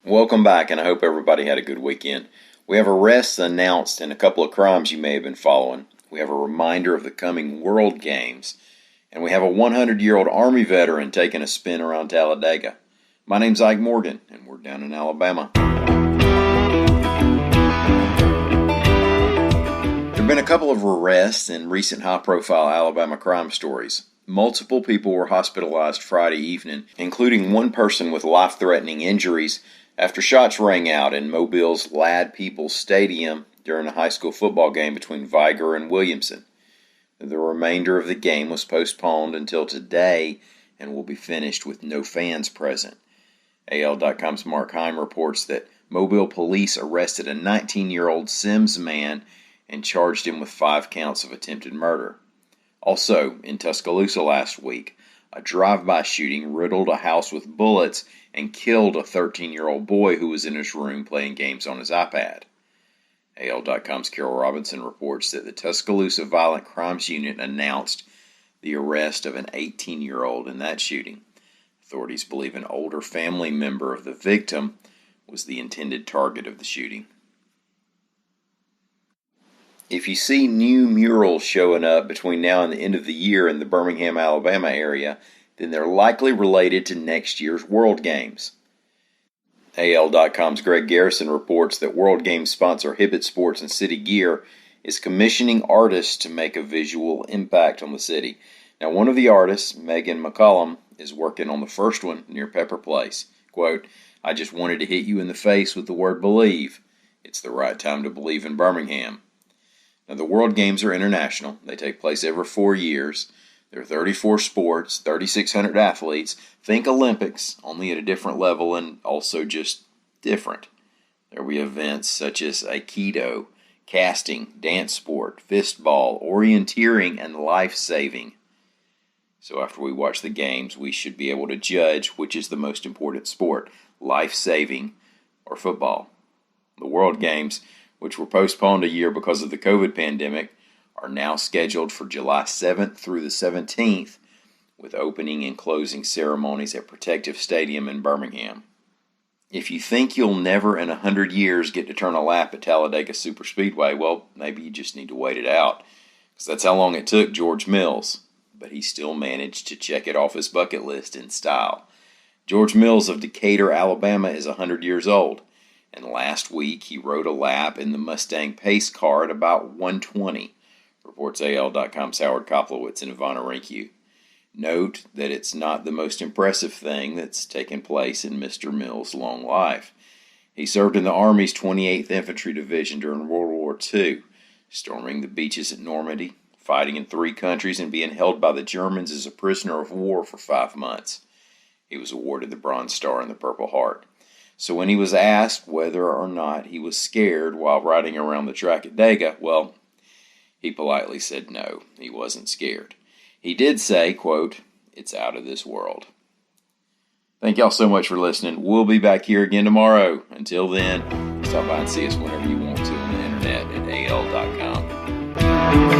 Welcome back, and I hope everybody had a good weekend. We have arrests announced and a couple of crimes you may have been following. We have a reminder of the coming World Games, and we have a 100-year-old Army veteran taking a spin around Talladega. My name's Ike Morgan, and we're down in Alabama. There have been a couple of arrests in recent high-profile Alabama crime stories. Multiple people were hospitalized Friday evening, including one person with life-threatening injuries after shots rang out in Mobile's Ladd Peoples Stadium during a high school football game between Viger and Williamson. The remainder of the game was postponed until today and will be finished with no fans present. AL.com's Mark Heim reports that Mobile police arrested a 19-year-old Sims man and charged him with 5 counts of attempted murder. Also, in Tuscaloosa last week, a drive-by shooting riddled a house with bullets and killed a 13-year-old boy who was in his room playing games on his iPad. AL.com's Carol Robinson reports that the Tuscaloosa Violent Crimes Unit announced the arrest of an 18-year-old in that shooting. Authorities believe an older family member of the victim was the intended target of the shooting. If you see new murals showing up between now and the end of the year in the Birmingham, Alabama area, then they're likely related to next year's World Games. AL.com's Greg Garrison reports that World Games sponsor Hibbett Sports and City Gear is commissioning artists to make a visual impact on the city. Now, one of the artists, Megan McCollum, is working on the first one near Pepper Place. Quote, "I just wanted to hit you in the face with the word believe. It's the right time to believe in Birmingham." Now, the World Games are international. They take place every 4 years. There are 34 sports, 3,600 athletes. Think Olympics, only at a different level and also just different. There will be events such as Aikido, casting, dance sport, fistball, orienteering, and life-saving. So after we watch the games, we should be able to judge which is the most important sport, life-saving or football. The World Games, which were postponed a year because of the COVID pandemic, are now scheduled for July 7th through the 17th, with opening and closing ceremonies at Protective Stadium in Birmingham. If you think you'll never in 100 years get to turn a lap at Talladega Superspeedway, well, maybe you just need to wait it out, because that's how long it took George Mills, but he still managed to check it off his bucket list in style. George Mills of Decatur, Alabama is 100 years old, and last week he rode a lap in the Mustang Pace car at about 120. Reports AL.com's Howard Koplowitz and Ivana Rinkiu. Note that it's not the most impressive thing that's taken place in Mr. Mills' long life. He served in the Army's 28th Infantry Division during World War II, storming the beaches at Normandy, fighting in 3 countries, and being held by the Germans as a prisoner of war for 5 months. He was awarded the Bronze Star and the Purple Heart. So when he was asked whether or not he was scared while riding around the track at Talladega, well, he politely said no, he wasn't scared. He did say, quote, "It's out of this world." Thank y'all so much for listening. We'll be back here again tomorrow. Until then, stop by and see us whenever you want to on the internet at al.com.